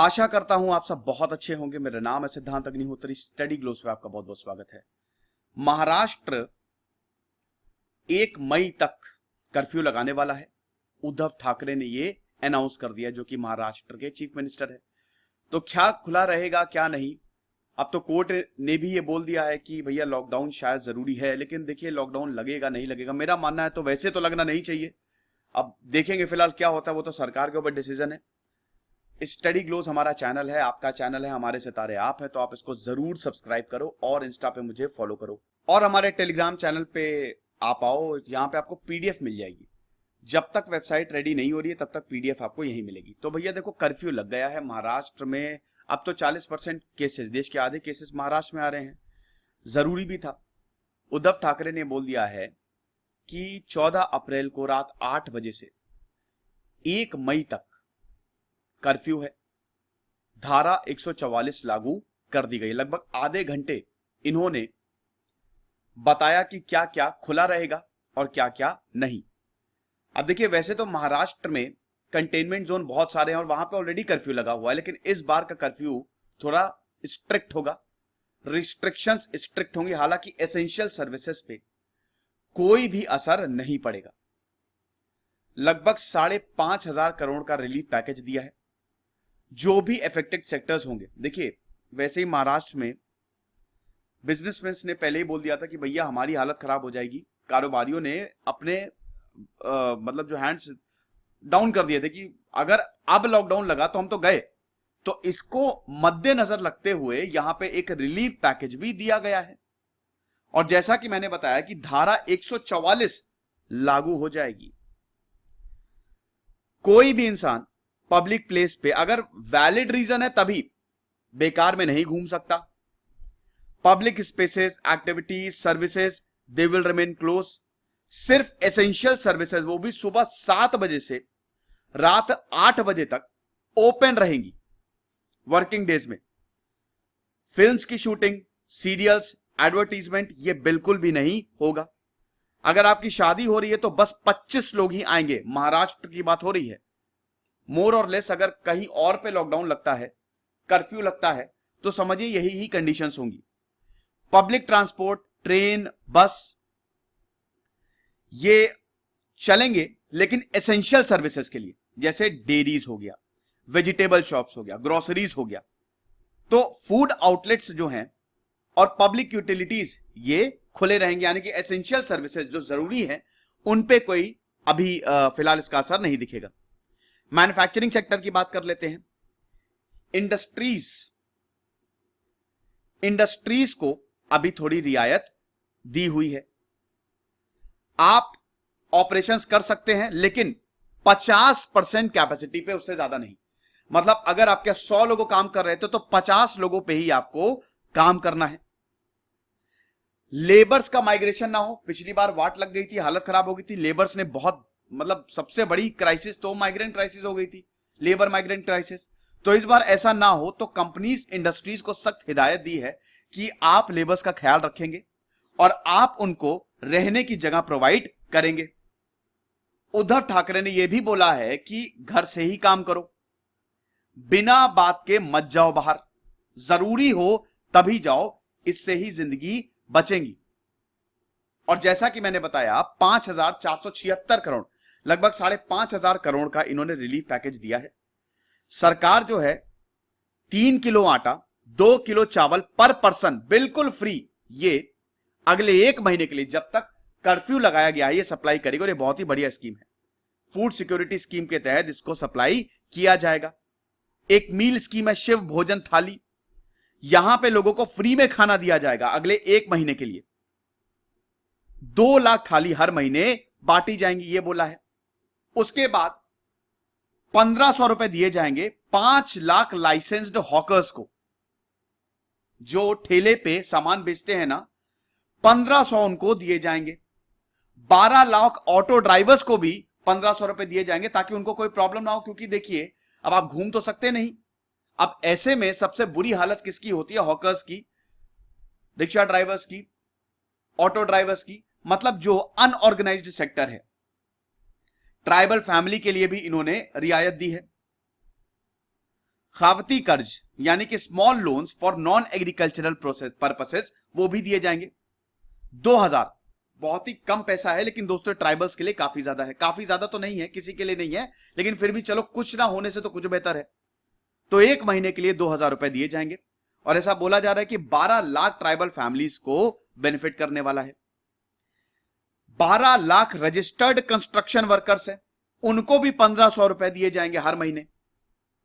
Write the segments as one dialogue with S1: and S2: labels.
S1: आशा करता हूं आप सब बहुत अच्छे होंगे। मेरा नाम है सिद्धांत अग्निहोत्री। स्टडी ग्लोस में आपका बहुत बहुत स्वागत है। महाराष्ट्र 1 मई तक कर्फ्यू लगाने वाला है। उद्धव ठाकरे ने ये अनाउंस कर दिया, जो कि महाराष्ट्र के चीफ मिनिस्टर है। तो क्या खुला रहेगा क्या नहीं, अब तो कोर्ट ने भी ये बोल दिया है कि भैया लॉकडाउन शायद जरूरी है। लेकिन देखिए लॉकडाउन लगेगा नहीं लगेगा, मेरा मानना है तो वैसे तो लगना नहीं चाहिए। अब देखेंगे फिलहाल क्या होता है, वो तो सरकार के ऊपर डिसीजन है। स्टडी ग्लोस हमारा चैनल है, आपका चैनल है, हमारे सितारे आप हैं, तो आप इसको जरूर सब्सक्राइब करो और इंस्टा पे मुझे फॉलो करो और हमारे टेलीग्राम चैनल पे आप आओ। यहाँ पे आपको पीडीएफ मिल जाएगी। जब तक वेबसाइट रेडी नहीं हो रही है तब तक पीडीएफ आपको यहीं मिलेगी। तो भैया देखो, कर्फ्यू लग गया है महाराष्ट्र में। अब तो 40% केसेस, देश के आधे केसेस महाराष्ट्र में आ रहे हैं। जरूरी भी था। उद्धव ठाकरे ने बोल दिया है कि 14 अप्रैल को रात 8 बजे से 1 मई तक कर्फ्यू है। धारा 144 लागू कर दी गई। लगभग आधे घंटे इन्होंने बताया कि क्या क्या खुला रहेगा और क्या क्या नहीं। अब देखिए, वैसे तो महाराष्ट्र में कंटेनमेंट जोन बहुत सारे हैं और वहां पे ऑलरेडी कर्फ्यू लगा हुआ है, लेकिन इस बार का कर्फ्यू थोड़ा स्ट्रिक्ट होगा। रिस्ट्रिक्शंस स्ट्रिक्ट होंगी। हालांकि एसेंशियल सर्विसेज पे कोई भी असर नहीं पड़ेगा। लगभग 5,500 करोड़ का रिलीफ पैकेज दिया है जो भी अफेक्टेड सेक्टर्स होंगे। देखिए, वैसे ही महाराष्ट्र में बिजनेसमैन ने पहले ही बोल दिया था कि भैया हमारी हालत खराब हो जाएगी। कारोबारियों ने अपने मतलब जो हैंड्स डाउन कर दिए थे कि अगर अब लॉकडाउन लगा तो हम तो गए। तो इसको मद्देनजर रखते हुए यहां पे एक रिलीफ पैकेज भी दिया गया है। और जैसा कि मैंने बताया कि धारा 144 लागू हो जाएगी। कोई भी इंसान पब्लिक प्लेस पे अगर वैलिड रीजन है तभी बेकार में नहीं घूम सकता। Public spaces, activities, services they will remain close. सिर्फ एसेंशियल सर्विसेज, वो भी सुबह 7 बजे से रात 8 बजे तक ओपन रहेंगी वर्किंग डेज में। फिल्म्स की शूटिंग, सीरियल्स, एडवर्टीजमेंट ये बिल्कुल भी नहीं होगा। अगर आपकी शादी हो रही है तो बस 25 लोग ही आएंगे। महाराष्ट्र की बात हो रही है। मोर और लेस अगर कहीं और पे लॉकडाउन लगता है, कर्फ्यू लगता है, तो समझिए यही ही कंडीशंस होंगी। पब्लिक ट्रांसपोर्ट, ट्रेन, बस ये चलेंगे, लेकिन एसेंशियल सर्विसेज के लिए, जैसे डेयरीज हो गया, वेजिटेबल शॉप्स हो गया, ग्रोसरीज हो गया। तो फूड आउटलेट्स जो हैं और पब्लिक यूटिलिटीज ये खुले रहेंगे। यानी कि एसेंशियल सर्विसेज जो जरूरी है उन पे कोई अभी फिलहाल इसका असर नहीं दिखेगा। मैन्युफैक्चरिंग सेक्टर की बात कर लेते हैं। इंडस्ट्रीज को अभी थोड़ी रियायत दी हुई है। आप ऑपरेशंस कर सकते हैं, लेकिन 50% कैपेसिटी पे, उससे ज्यादा नहीं। मतलब अगर आपके 100 लोग काम कर रहे थे तो 50 लोगों पे ही आपको काम करना है। लेबर्स का माइग्रेशन ना हो। पिछली बार वाट लग गई थी, हालत खराब हो गई थी। लेबर्स ने बहुत, मतलब सबसे बड़ी क्राइसिस तो माइग्रेंट क्राइसिस हो गई थी, लेबर माइग्रेंट क्राइसिस। तो इस बार ऐसा ना हो, तो कंपनीज, इंडस्ट्रीज को सख्त हिदायत दी है कि आप लेबर्स का ख्याल रखेंगे और आप उनको रहने की जगह प्रोवाइड करेंगे। उद्धव ठाकरे ने यह भी बोला है कि घर से ही काम करो, बिना बात के मत जाओ बाहर, जरूरी हो तभी जाओ, इससे ही जिंदगी बचेंगी। और जैसा कि मैंने बताया, 5,476 करोड़, लगभग 5,500 करोड़ का इन्होंने रिलीफ पैकेज दिया है। सरकार जो है 3 किलो आटा, 2 किलो चावल पर पर्सन बिल्कुल फ्री, ये अगले 1 महीने के लिए, जब तक कर्फ्यू लगाया गया है, ये सप्लाई करेगी। और ये बहुत ही बढ़िया स्कीम है। फूड सिक्योरिटी स्कीम के तहत इसको सप्लाई किया जाएगा। एक मील स्कीम है, शिव भोजन थाली। यहां पे लोगों को फ्री में खाना दिया जाएगा अगले 1 महीने के लिए। 2 लाख थाली हर महीने बांटी जाएंगी, ये बोला है। उसके बाद 1,500 रुपए दिए जाएंगे 5 लाख लाइसेंस्ड हॉकर्स को, जो ठेले पे सामान बेचते हैं ना, 1,500 उनको दिए जाएंगे। 12 लाख ऑटो ड्राइवर्स को भी 1,500 रुपए दिए जाएंगे, ताकि उनको कोई प्रॉब्लम ना हो। क्योंकि देखिए, अब आप घूम तो सकते नहीं। अब ऐसे में सबसे बुरी हालत किसकी होती है? हॉकर्स की, रिक्शा ड्राइवर्स की, ऑटो ड्राइवर्स की, मतलब जो अनऑर्गेनाइज्ड सेक्टर है। ट्राइबल फैमिली के लिए भी इन्होंने रियायत दी है। खावती कर्ज यानी कि small loans for non agricultural process purposes वो भी दिए जाएंगे 2000। बहुत ही कम पैसा है, लेकिन दोस्तों ट्राइबल्स के लिए काफी ज्यादा है। काफी ज्यादा तो नहीं है, किसी के लिए नहीं है, लेकिन फिर भी चलो, कुछ ना होने से तो कुछ बेहतर है। तो एक महीने के लिए 2000 रुपए दिए जाएंगे, और ऐसा बोला जा रहा है कि 12 लाख ट्राइबल फैमिलीज को बेनिफिट करने वाला है। 12 लाख रजिस्टर्ड कंस्ट्रक्शन वर्कर्स हैं, उनको भी 1500 रुपए दिए जाएंगे हर महीने,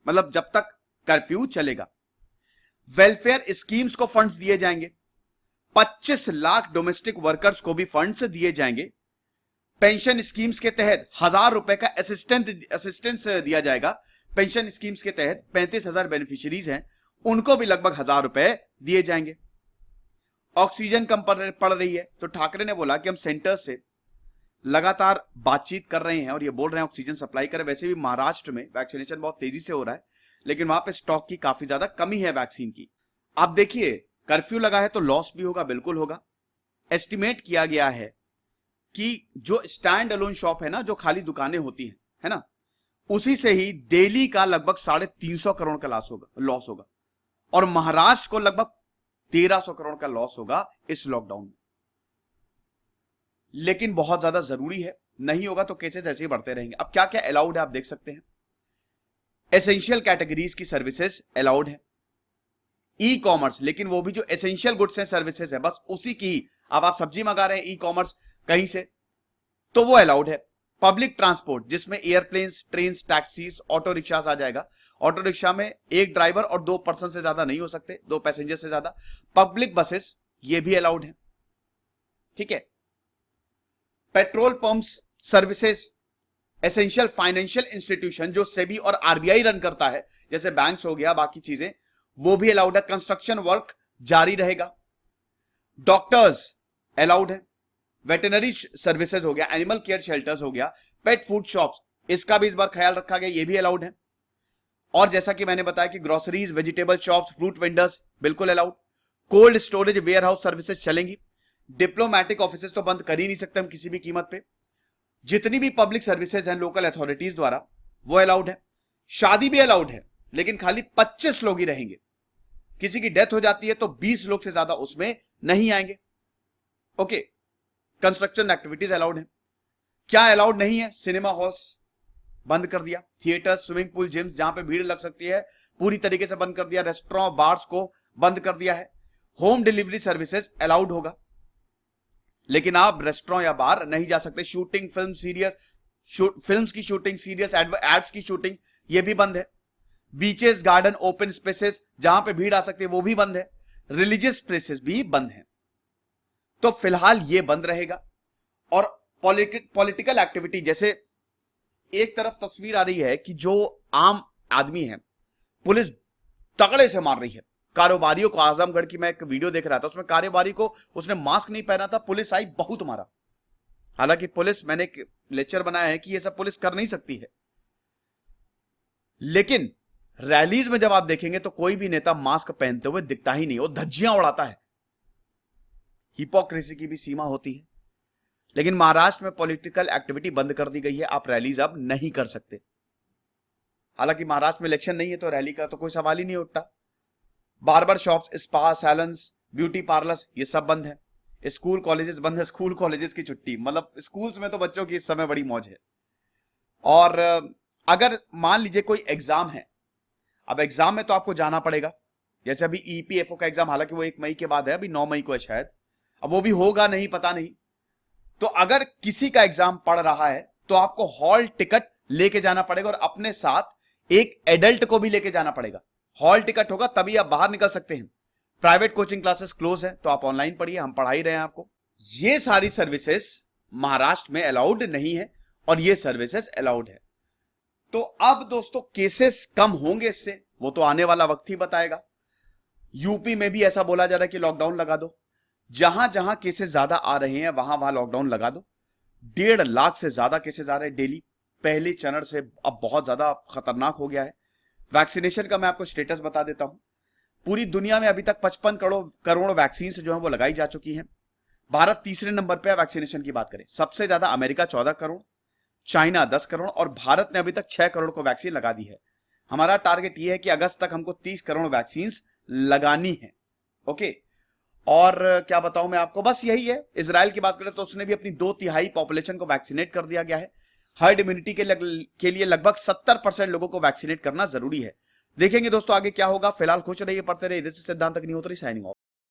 S1: मतलब जब तक कर्फ्यू चलेगा। वेलफेयर स्कीम्स को फंड्स दिए जाएंगे। 25 लाख डोमेस्टिक वर्कर्स को भी फंड्स दिए जाएंगे। पेंशन स्कीम्स के तहत 1000 रुपए का असिस्टेंस दिया जाएगा। पेंशन स्कीम्स के तहत 35,000 बेनिफिशियरीज हैं, उनको भी लगभग 1000 रुपए दिए जाएंगे। ऑक्सीजन कम पड़ रही है, तो ठाकरे ने बोला कि हम सेंटर्स से लगातार बातचीत कर रहे हैं और ये बोल रहे हैं ऑक्सीजन सप्लाई करें। वैसे भी महाराष्ट्र में वैक्सीनेशन बहुत तेजी से हो रहा है, लेकिन वहां पे स्टॉक की काफी ज्यादा कमी है वैक्सीन की। आप देखिए, कर्फ्यू लगा है तो लॉस भी होगा, बिल्कुल होगा। एस्टिमेट किया गया है कि जो स्टैंड अलोन शॉप है ना, जो खाली दुकानें होती हैं, है ना, उसी से ही डेली का लगभग 350 करोड़ का लॉस होगा, और महाराष्ट्र को लगभग 1300 करोड़ का लॉस होगा इस लॉकडाउन में। लेकिन बहुत ज्यादा जरूरी है, नहीं होगा तो केसेस ऐसे ही बढ़ते रहेंगे। अब क्या क्या अलाउड है आप देख सकते हैं। एसेंशियल कैटेगरीज की सर्विसेज अलाउड है। ई कॉमर्स, लेकिन वो भी जो एसेंशियल गुड्स हैं, सर्विसेज है, बस उसी की। अब आप सब्जी मंगा रहे हैं ई कॉमर्स कहीं से, तो वो अलाउड है। पब्लिक ट्रांसपोर्ट, जिसमें airplanes, train, taxis, auto rickshaws आ जाएगा। ऑटो रिक्शा में एक ड्राइवर और 2 पर्सन से ज्यादा नहीं हो सकते, 2 पैसेंजर से ज्यादा। पब्लिक बसेस ये भी अलाउड है, ठीक है। Petrol pumps, services, essential financial institution जो सेबी और आरबीआई रन करता है, जैसे बैंक्स हो गया, बाकी चीजें, वो भी अलाउड है। कंस्ट्रक्शन वर्क जारी रहेगा। डॉक्टर्स अलाउड है। वेटरनरी सर्विसेज हो गया, एनिमल केयर शेल्टर्स हो गया, पेट फूड शॉप्स, इसका भी इस बार ख्याल रखा गया, ये भी अलाउड है। और जैसा कि मैंने बताया कि groceries, vegetable shops, fruit vendors बिल्कुल allowed. Cold storage, warehouse services चलेंगी। डिप्लोमेटिक ऑफिसेज तो बंद कर ही नहीं सकते हम किसी भी कीमत पे। जितनी भी पब्लिक सर्विसेज हैं लोकल अथॉरिटीज द्वारा, वो अलाउड है। शादी भी अलाउड है, लेकिन खाली 25 लोग ही रहेंगे। किसी की डेथ हो जाती है तो 20 लोग से ज्यादा उसमें नहीं आएंगे, ओके। कंस्ट्रक्शन एक्टिविटीज अलाउड है। क्या अलाउड नहीं है? सिनेमा हॉल्स बंद कर दिया। थिएटर्स, स्विमिंग पूल, जिम्स, जहां पे भीड़ लग सकती है, पूरी तरीके से बंद कर दिया। रेस्टोरेंट, बार्स को बंद कर दिया है। होम डिलीवरी सर्विसेज अलाउड होगा, लेकिन आप रेस्टोरेंट या बार नहीं जा सकते। शूटिंग, फिल्म, सीरियस, फिल्म्स की शूटिंग, सीरियस, एड्स की शूटिंग, ये भी बंद है। बीचेस, गार्डन, ओपन स्पेसेस जहां पे भीड़ आ सकती है, वो भी बंद है। रिलीजियस प्लेसेस भी बंद है। तो फिलहाल ये बंद रहेगा। और पॉलिटिकल एक्टिविटी, जैसे एक तरफ तस्वीर आ रही है कि जो आम आदमी है, पुलिस तगड़े से मार रही है कारोबारियों को। आजमगढ़ की मैं एक वीडियो देख रहा था, उसमें कारोबारी को, उसने मास्क नहीं पहना था, पुलिस आई, बहुत मारा। हालांकि पुलिस, मैंने एक लेक्चर बनाया है कि ये सब पुलिस कर नहीं सकती है, लेकिन रैलीज में जब आप देखेंगे तो कोई भी नेता मास्क पहनते हुए दिखता ही नहीं, वो धज्जियां उड़ाता है। हिपोक्रेसी की भी सीमा होती है। लेकिन महाराष्ट्र में पॉलिटिकल एक्टिविटी बंद कर दी गई है, आप रैलीज अब नहीं कर सकते। हालांकि महाराष्ट्र में इलेक्शन नहीं है तो रैली का तो कोई सवाल ही नहीं उठता। Barber shops, spa, saloons, beauty parlours, ये सब बंद है। स्कूल कॉलेजेस बंद है। स्कूल कॉलेजेस की छुट्टी, मतलब स्कूल्स में तो बच्चों की इस समय बड़ी मौज है। और अगर मान लीजिए कोई एग्जाम है, अब एग्जाम में तो आपको जाना पड़ेगा। जैसे अभी ईपीएफओ का एग्जाम, हालांकि वो 1 मई के बाद है, अभी 9 मई को है शायद, अब वो भी होगा नहीं, पता नहीं। तो अगर किसी का एग्जाम पड़ रहा है तो आपको हॉल टिकट लेके जाना पड़ेगा, और अपने साथ एक एडल्ट को भी लेके जाना पड़ेगा। हॉल टिकट होगा तभी आप बाहर निकल सकते हैं। प्राइवेट कोचिंग क्लासेस क्लोज है, तो आप ऑनलाइन पढ़िए, हम पढ़ा ही रहे हैं आपको। ये सारी सर्विसेज महाराष्ट्र में अलाउड नहीं है, और ये सर्विसेज अलाउड है। तो अब दोस्तों केसेस कम होंगे इससे, वो तो आने वाला वक्त ही बताएगा। यूपी में भी ऐसा बोला जा रहा है कि लॉकडाउन लगा दो। जहां जहां केसेस ज्यादा आ रहे हैं वहां वहां लॉकडाउन लगा दो। 1.5 लाख से ज्यादा केसेस आ रहे हैं डेली। पहली चरण से अब बहुत ज्यादा खतरनाक हो गया है। वैक्सीनेशन का मैं आपको स्टेटस बता देता हूं। पूरी दुनिया में अभी तक 55 करोड़ वैक्सीन जो है वो लगाई जा चुकी हैं। भारत तीसरे नंबर पे है वैक्सीनेशन की बात करें। सबसे ज्यादा अमेरिका 14 करोड़, चाइना 10 करोड़, और भारत ने अभी तक 6 करोड़ को वैक्सीन लगा दी है। हमारा टारगेट ये है कि अगस्त तक हमको 30 करोड़ वैक्सीन लगानी है। ओके, और क्या बताऊं मैं आपको, बस यही है। इजराइल की बात करें तो उसने भी अपनी 2/3 पॉपुलेशन को वैक्सीनेट कर दिया गया है। हर्ड इम्यूनिटी के लिए लगभग 70% लोगों को वैक्सीनेट करना जरूरी है। देखेंगे दोस्तों आगे क्या होगा। फिलहाल खुश रहिए, पढ़ते रहिए। दिस इज सिद्धांत अग्निहोत्री साइनिंग ऑफ।